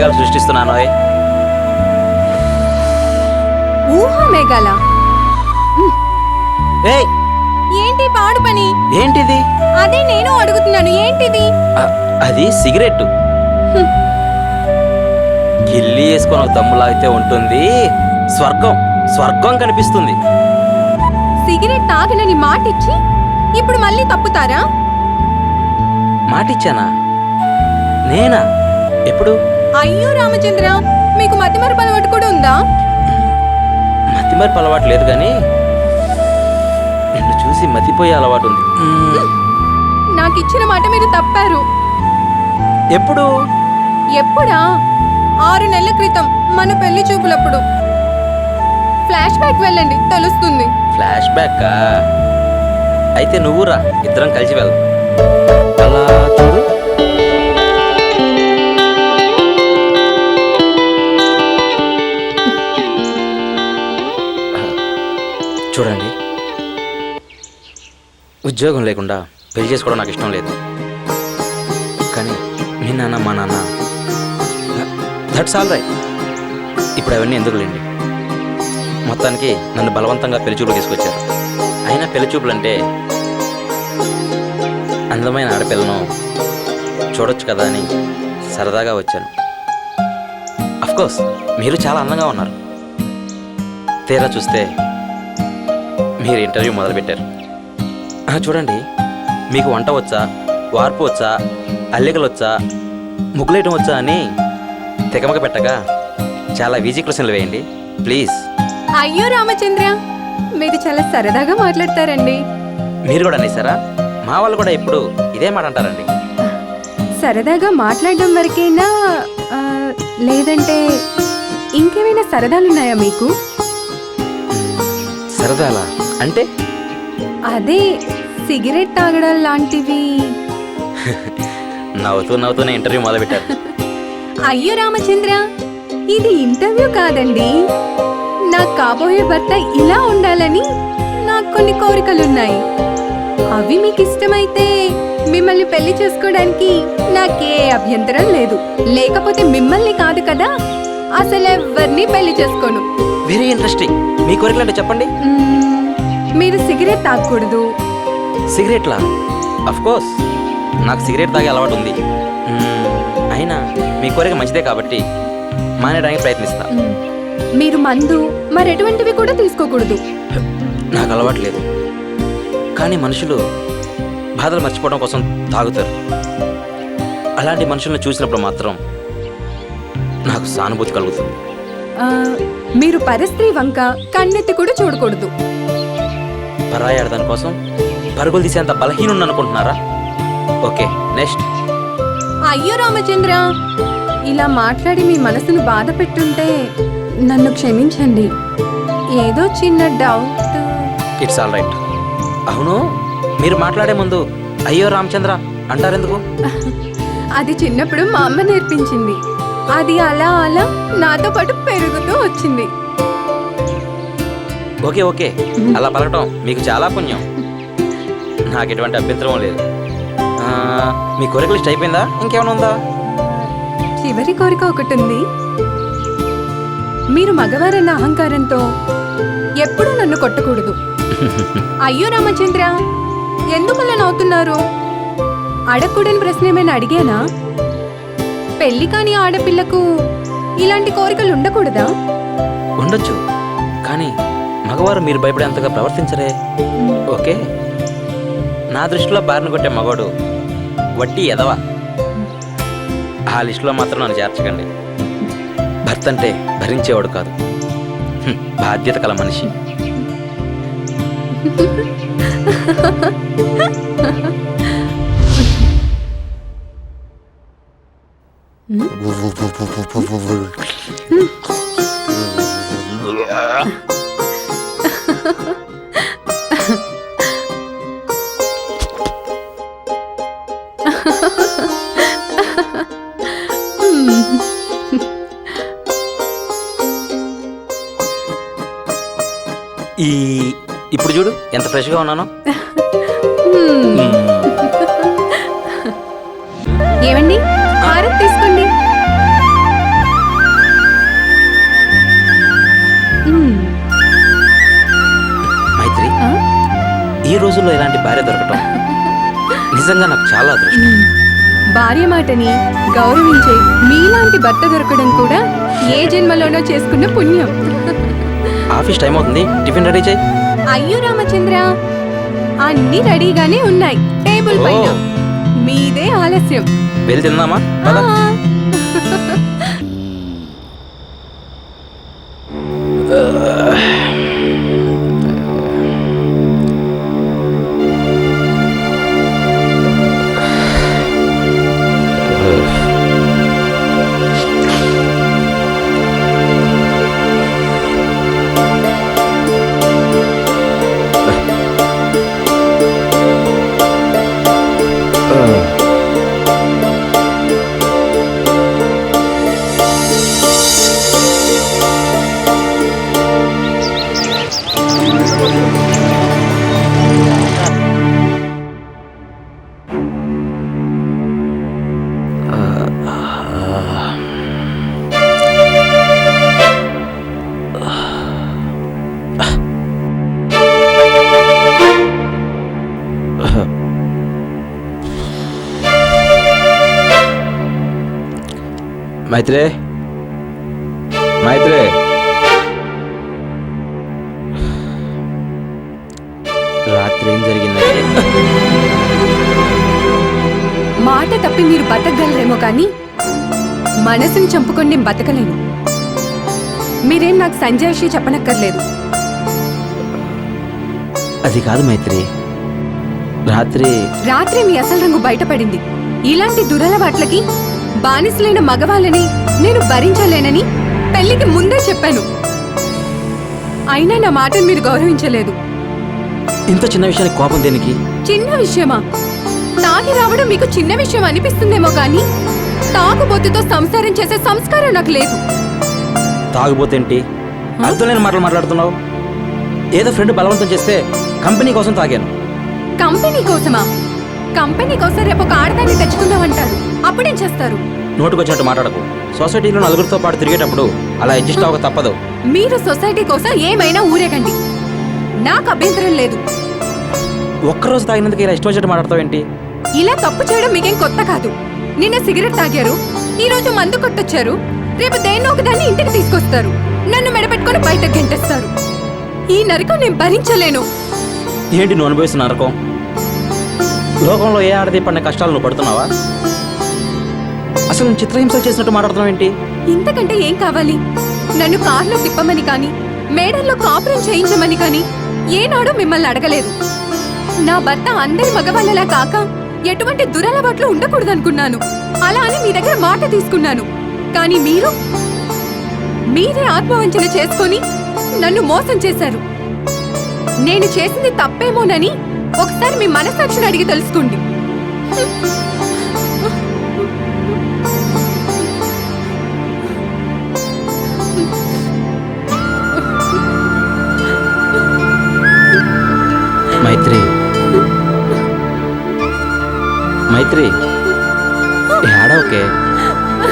ఊహామేఘాలు సృష్టిస్తున్నాను. ఊహామేఘాల? ఏయ్, ఏంటి పాడు పని? ఏంటిది? అదే నేను అడుగుతున్నాను, ఏంటిది? అది సిగరెట్. కిల్లి వేసుకొని ఒక దమ్ములాగితే ఉంటుంది, స్వర్గం స్వర్గం కనిపిస్తుంది. సిగరెట్ తాగనని మాటిచ్చి ఇప్పుడు మళ్ళీ తప్పుతారా? మాటిచ్చానా? నేనా? ఎప్పుడు? అయ్యో రామచంద్ర, మీకు మతిమరుపు అలవాటు కూడా ఉందా? మతిమరుపు అలవాటు లేదు కానీ నిన్ను చూసి మతిపోయే అలవాటు ఉంది. నాకు ఇచ్చిన మాట మీరు తప్పారు. ఎప్పుడు? ఎప్పుడా? 6 నెలల క్రితం మన పెళ్లి చూపులప్పుడు. ఫ్లాష్ బ్యాక్ వెళ్ళండి, తెలుస్తుంది. Flash back? అయితే నువ్వు రా, ఇద్దరం కలిసి వెళ్దాం. అలా చూడు. చూడండి, ఉద్యోగం లేకుండా పెళ్లి చేసుకోవడం నాకు ఇష్టం లేదు. కానీ మీ నాన్న మా నాన్న దట్స్ ఆల్ రైట్. ఇప్పుడు అవన్నీ ఎందుకులేండి. మొత్తానికి నన్ను బలవంతంగా పెళ్లి చూపులు తీసుకొచ్చారు. అయినా పెళ్లి చూపులు అంటే అందమైన ఆడపిల్లను చూడొచ్చు కదా అని సరదాగా వచ్చాను. అఫ్కోర్స్ మీరు చాలా అందంగా ఉన్నారు. తీరా చూస్తే మీరు ఇంటర్వ్యూ మొదలుపెట్టారు. చూడండి, మీకు వంట వచ్చా, వార్పు వచ్చా, అల్లికలు వచ్చా, ముగ్గులేయటం వచ్చా అని తెగమగ పెట్టగా చాలా ఈజీ క్వశ్చన్లు వేయండి ప్లీజ్. అయ్యో రామచంద్ర, మీరు చాలా సరదాగా మాట్లాడతారండి. మీరు కూడా అనేసారా? మా వాళ్ళు కూడా ఇప్పుడు ఇదే మాట అంటారండి. సరదాగా మాట్లాడడం వరకేనా, లేదంటే ఇంకేమైనా సరదాలున్నాయా మీకు? సరదాలా అంటే? అదే సిగరెట్ తాగడం లాంటివి. నవ్వుతూనే ఇంటర్వ్యూ మొదలుపెట్టారు. అయ్యో రామచంద్ర, ఇది ఇంటర్వ్యూ కాదండి. నా కాబోయే భర్త ఇలా ఉండాలని నాకు కొన్ని కోరికలున్నాయి. అవి మీకు ఇష్టమైతే మిమ్మల్ని పెళ్లి చేసుకోవడానికి నాకే అభ్యంతరం లేదు. లేకపోతే మిమ్మల్ని కాదు కదా, అసలు ఎవరిని పెళ్లి చేసుకోను. Very interesting. మీ కోరికలు అంటే చెప్పండి. మీరు సిగరెట్ తాగకూడదు. సిగరెట్లా? అఫ్ కోర్స్ నాకు సిగరెట్ తాగే అలవాటు ఉంది. అయినా మీ కోరిక మంచిదే కాబట్టి మానేయడానికి ప్రయత్నిస్తా. మీరు మందు మరెటువంటివి కూడా తీసుకోకూడదు. నాకు అలవాటు లేదు, కానీ మనుషులు బాధలు మర్చిపోవడం కోసం తాగుతారు. అలాంటి మనుషులను చూసినప్పుడు మాత్రం నాకు సానుభూతి కలుగుతుంది. మీరు పరస్త్రీ వంక కన్నెత్తి కూడా చూడకూడదు. పరాయి ఆడదాని కోసం పరుగులు తీసేంత బలహీనుండి అనుకుంటున్నారా? Okay, next. అయ్యో రామచంద్ర, ఇలా మాట్లాడి మీ మనసును బాధ పెట్టుంటే నన్ను క్షమించండి. ఏదో చిన్న డౌట్. It's all right. అవును, మీరు మాట్లాడే ముందు అయ్యో రామచంద్ర అంటారెందుకు? అది చిన్నప్పుడు మా అమ్మ నేర్పించింది. అది అలా అలా నాతో పాటు పెరుగుతూ వచ్చింది. ఓకే ఓకే, అలా పలకటం మీకు చాలా పుణ్యం. నాకు ఎటువంటి అభ్యంతరం లేదు. మీ కోరిక లిస్ట్ అయిపోయిందా? ఇంకేమైనా ఉందా? చివరి కోరిక ఒకటి ఉంది. మీరు మగవారన్న అహంకారంతో ఎప్పుడూ నన్ను కొట్టకూడదు. అయ్యో రామచంద్ర, ఎందుకు అలా నవ్వుతున్నారు? అడగకూడని ప్రశ్న ఏమైనా అడిగానా? పెళ్లి కాని ఆడపిల్లకు ఇలాంటి కోరికలు ఉండకూడదా? ఉండొచ్చు, కానీ మగవారు మీరు భయపడేంతగా ప్రవర్తించరే. ఓకే, నా దృష్టిలో బారిన కొట్టే మగవాడు వట్టి ఎదవ. ఆ లిస్టులో మాత్రం నన్ను చేర్చకండి. భర్త అంటే భరించేవాడు కాదు, బాధ్యత కల మనిషి. ఇప్పుడు చూడు ఎంత ఫ్రెష్గా ఉన్నానో. ఏమండి, హారతి తీసుకోండి. రోజుల్లో ఇలాంటి భార్య దొరకటం నిజంగా నాకు చాలా అదృష్టం. భార్య మాటని గౌరవించే మీలాంటి భర్త దొరకడం కూడా ఏ జన్మలోనో చేసుకున్న పుణ్యం. ఆఫీస్ టైం అవుతుంది, టిఫిన్ రెడీ చేయి. అయ్యో రామచంద్ర, అన్ని రెడీగానే ఉన్నాయి టేబుల్ పైన. మీదే ఆలస్యం. వెళ్ళి తిందామా? పద. మైత్రే, మైత్రే, రాత్రి ఏం జరిగిందంటే మాట తప్పి మీరు బతకగలరేమో కానీ మనసుని చంపుకొని నేను బతకలేను. మీరేం నాకు సంజాయిషి చెప్పనక్కర్లేదు. అది కాదు మైత్రి, రాత్రి మీ అసలు రంగు బయటపడింది. ఇలాంటి దురలవాట్లకి బానిసలైన మగవాళ్ళని నేను భరించలేనని పెళ్లికి ముందే చెప్పాను. అయినా నా మాటను మీరు గౌరవించలేదు. ఇంత చిన్న విషయానికి కోపం దేనికి? చిన్న విషయమా? తాగి రావడం మీకు చిన్న విషయం అనిపిస్తుందేమో కానీ తాగుబోతుతో సంసారం చేసే సంస్కారం నాకు లేదు. తాగుబోతేంటి? అర్థం లేని మాటలు మాట్లాడుతున్నావు. ఏదో ఫ్రెండ్ బలవంతం చేస్తే కంపెనీ కోసం తాగాను. కంపెనీ కోసమా? కంపెనీ కోసం రేపు ఒక ఆడదాన్ని తెచ్చుకుందామంటారు, అప్పుడేం చేస్తారు? నోటుకొచ్చినట్టు మాట్లాడకు. సొసైటీలో నలుగురితో పాటు తిరిగేటప్పుడు అలా అడ్జస్ట్ అవ్వక తప్పదు. మీరు సొసైటీ కోసం ఏమైనా ఊరేగండి, నాకు అభ్యంతరం లేదు. ఒక్కరోజు తాగినందుకు ఇలా ఇష్టం వచ్చినట్టు మాట్లాడతావేంటి? ఇలా తప్పు చేయడం మీకేం కొత్త కాదు. నిన్న సిగరెట్ తాగారు, ఈ రోజు మందు కొట్టొచ్చారు, రేపు దేన్నో ఒకదాన్ని ఇంటికి తీసుకొస్తారు, నన్ను మెడపెట్టుకుని బయటకు గెంటేస్తారు. ఈ నరకం నేను భరించలేను. ఏంటి నువ్వు అనుభవిస్తున్న నరకం? లోకంలో ఏ ఆడది పడిన కష్టాలు నువ్వు పడుతున్నావా? అసలు నువ్వు చిత్రహింసలు చేసినట్టు మాట్లాడుతున్నావు ఏంటి? ఇంతకంటే ఏం కావాలి? నన్ను కార్లో తిప్పమని కానీ మేడల్లో కాపురం చేయించమని కానీ ఏనాడు మిమ్మల్ని అడగలేదు. నా భర్త అందరి మగవాళ్ళలా కాక ఎటువంటి దురలవాట్లు ఉండకూడదనుకున్నాను. అలా అని మీ దగ్గర మాట తీసుకున్నాను. కానీ మీరే ఆత్మవంచన చేసుకొని నన్ను మోసం చేశారు. నేను చేసింది తప్పేమోనని ఒకసారి మీ మనసాక్షిని అడిగి తెలుసుకోండి. మైత్రి, మైత్రి, ఏడవకే,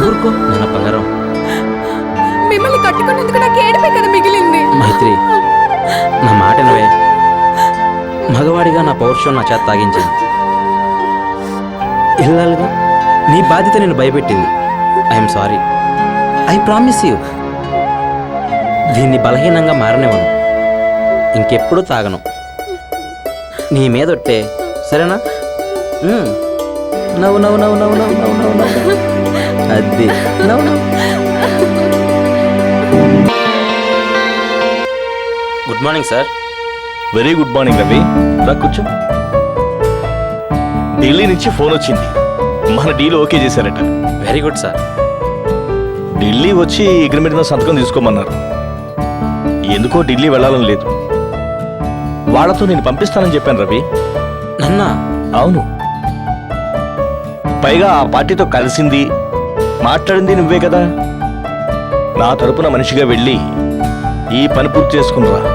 ఊరుకో నాన్న బంగారం. మిమ్మల్ని కట్టుకున్నందుకు నాకు ఏడుపే కదా మిగిలింది. మైత్రి, నా మాట నువ్వే. మగవాడిగా నా పౌరుషం నా చేత తాగించింది. ఇల్లాలుగా నీ బాధ్యత నేను భయపెట్టింది. I'm sorry. I promise you, దీన్ని బలహీనంగా మారనివ్వను. ఇంకెప్పుడు తాగను. నీ మీదొట్టే, సరేనా? నవ్వు నవ్వు నవ్వు నవ్వు నవ్వు నవ్వు నవ్వు నవ్వు. అది నవ్వు నవ్వు. Good morning sir. Very good morning Ravi. రా కూర్చో. ఢిల్లీ నుంచి ఫోన్ వచ్చింది, మన డీల్ ఓకే చేశారట. Very good sir. ఢిల్లీ వచ్చి అగ్రిమెంట్ మీద సంతకం తీసుకోమన్నారు. ఎందుకో ఢిల్లీ వెళ్ళాలని లేదు. వాళ్ళతో నేను పంపిస్తానని చెప్పాను రవి. నన్నా? అవును. పైగా ఆ పార్టీతో కలిసింది మాట్లాడింది నువ్వే కదా. నా తరపున మనిషిగా వెళ్ళి ఈ పని పూర్తి చేసుకున్నారా.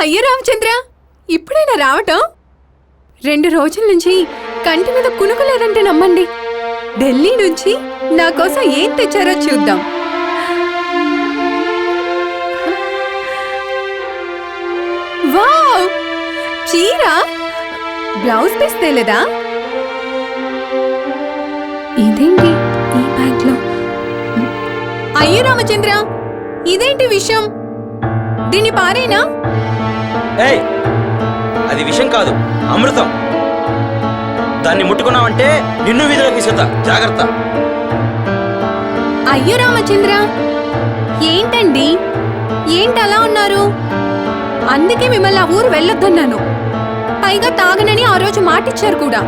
అయ్యో రామచంద్ర, ఇప్పుడైనా రావటం? 2 రోజుల నుంచి కంటి మీద కునుకు లేదంటే నమ్మండి. ఢిల్లీ నుంచి నా కోసం ఏం తెచ్చారో చూద్దాం. వావ్, చీర, బ్లౌజ్ పీస్ తేలేదా? ఇదేంటి ఈ బ్యాగ్ లో? అయ్యో రామచంద్ర, ఇదేంటి విషయం? దీన్ని పారేనా? ఏయ్, అది విషం కాదు, అమృతం. దాన్ని ముట్టుకున్నావంటే నిన్ను వీధిలోకి విసురుతా, జాగ్రత్త. అయ్యో రామచంద్ర, ఏంటండి, ఏంటి అలా ఉన్నారు? అందుకే మిమ్మల్ని ఆ ఊరు వెళ్ళొద్దన్నాను. పైగా తాగనని ఆ రోజు మాటిచ్చారు కూడా.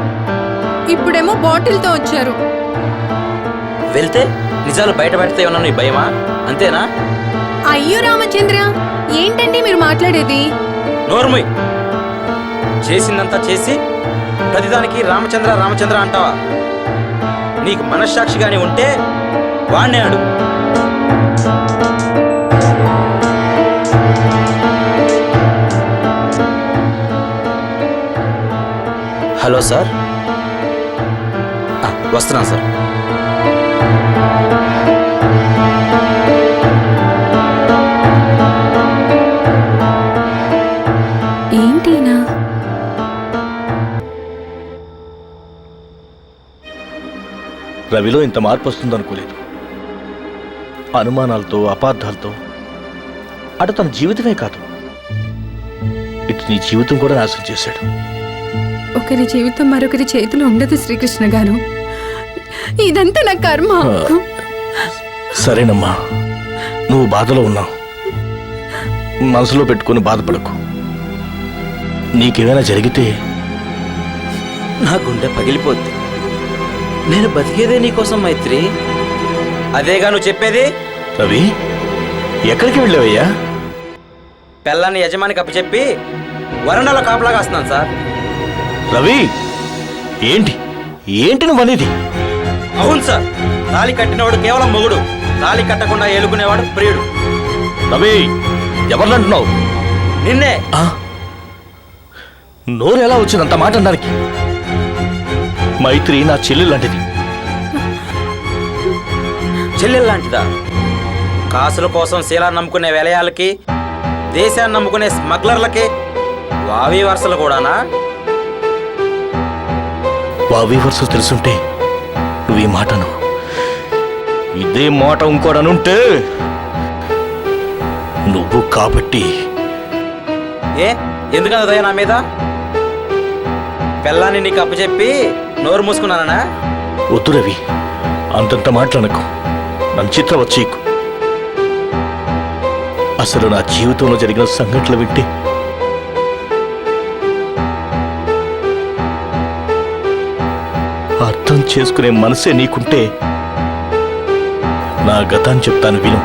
ఇప్పుడేమో బాటిల్తో వచ్చారు. వెళ్తే నిజాలు బయట పెడితే ఉన్నా నీ భయమా? అంతేనా? అయ్యో రామచంద్ర, ఏంటండి మీరు మాట్లాడేది? నోర్ముయ్. చేసిందంతా చేసి ప్రతిదానికి రామచంద్ర రామచంద్ర అంటావా? నీకు మనస్సాక్షిగానే ఉంటే వాణ్ణే అడు. హలో సార్, వస్తున్నాను సార్. ఏంటినా? రవిలో ఇంత మార్పు వస్తుందనుకోలేదు. అనుమానాలతో, అపార్థాలతో అటు తన జీవితమే కాదు, ఇటు నీ జీవితం కూడా నాశనం చేశాడు. ఒకరి జీవితం మరొకరి చేతిలో ఉండదు శ్రీకృష్ణ గారు. ఇదంతా నా కర్మ. సరేనమ్మా, నువ్వు బాధలో ఉన్నావు, మనసులో పెట్టుకుని బాధపడకు. నీకేమైనా జరిగితే నా గుండె పగిలిపోద్ది. నేను బతికేదే నీకోసం మైత్రి. అదేగా నువ్వు చెప్పేది? రవి, ఎక్కడికి వెళ్ళావయ్యా? పెళ్ళాన్ని యజమానికి అప్పచెప్పి వరండాలో కాపలా కాస్తున్నాను సార్. రవి, ఏంటి ఏంటి నువ్వు అనేది? అవును సార్, తాళి కట్టినవాడు కేవలం మొగుడు, తాళి కట్టకుండా ఏలుకునేవాడు ప్రియుడు. రవి, ఎవరినంటున్నావు? నిన్నే. నోరు ఎలా వచ్చిందంత మాట అనడానికి? మైత్రి నా చెల్లెలు లాంటిది. చెల్లెల్లాంటిదా? కాసుల కోసం శీలాన్ని నమ్ముకునే విలయాలకి, దేశాన్ని నమ్ముకునే స్మగ్లర్లకి వావి వరుసలు కూడానా? వావి వరుసలు తెలుసుంటే నువ్వు ఈ మాటను, ఇదే మాట ఇంకోడనుంటే నువ్వు కాబట్టి. ఎందుకంత దయ నా మీద? పెళ్ళాన్ని నీకు అప్పచెప్పి నోరు మూసుకున్నానా? వద్దు రవి, అంతంత మాటలనకు, నన్ను చిత్రవచ్చీకు. అసలు నా జీవితంలో జరిగిన సంఘటనలు వింటే అర్థం చేసుకునే మనసే నీకుంటే నా గతాన్ని చెప్తాను, విను.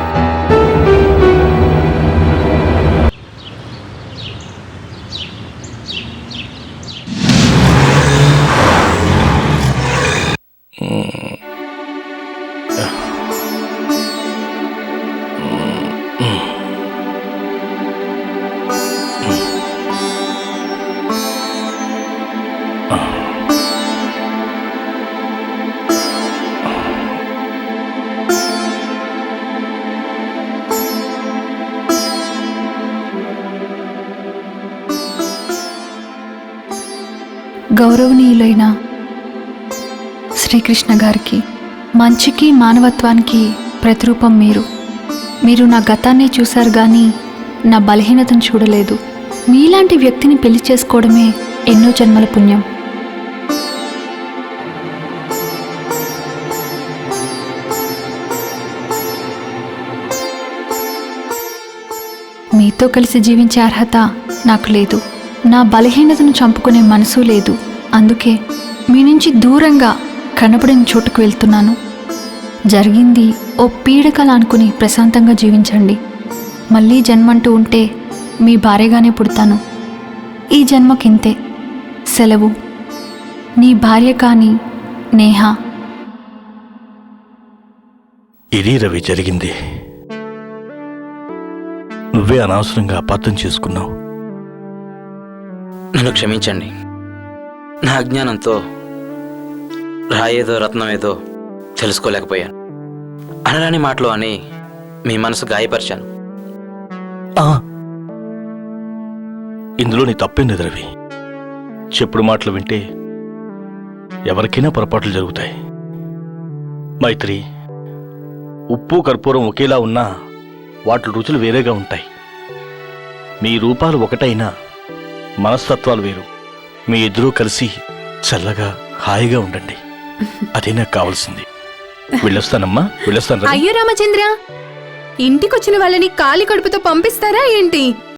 గౌరవనీయులైన శ్రీకృష్ణ గారికి, మంచికి మానవత్వానికి ప్రతిరూపం మీరు. మీరు నా గతాన్ని చూశారు కానీ నా బలహీనతను చూడలేదు. మీలాంటి వ్యక్తిని పెళ్లి చేసుకోవడమే ఎన్నో జన్మల పుణ్యం. మీతో కలిసి జీవించే అర్హత నాకు లేదు. నా బలహీనతను చంపుకునే మనసు లేదు. అందుకే మీ నుంచి దూరంగా కనపడిన చోటుకు వెళ్తున్నాను. జరిగింది ఓ పీడకల అనుకుని ప్రశాంతంగా జీవించండి. మళ్ళీ జన్మంటూ ఉంటే మీ భార్యగానే పుడతాను. ఈ జన్మకింతే. సెలవు. నీ భార్య కాని నేహ. ఇది రవి జరిగింది. నువ్వే అనవసరంగా అపార్థం చేసుకున్నావు. నన్ను క్షమించండి. నా అజ్ఞానంతో రాయేదో రత్నం ఏదో తెలుసుకోలేకపోయాను. అనరాని మాటలు అని మీ మనసు గాయపరిచాను. ఇందులో నీ తప్పేం లేదు రవి. చెప్పుడు మాటలు వింటే ఎవరికైనా పొరపాట్లు జరుగుతాయి. మైత్రి, ఉప్పు కర్పూరం ఒకేలా ఉన్నా వాటి రుచులు వేరేగా ఉంటాయి. మీ రూపాలు ఒకటైనా మనస్తత్వాలు వేరు. మీ ఇద్దరూ కలిసి చల్లగా హాయిగా ఉండండి. అదే నాకు కావాల్సింది. వెళ్ళొస్తానమ్మా, వెళ్ళొస్తాను రవి. అయ్యో రామచంద్ర, ఇంటికొచ్చిన వాళ్ళని ఖాళీ కడుపుతో పంపిస్తారా ఏంటి?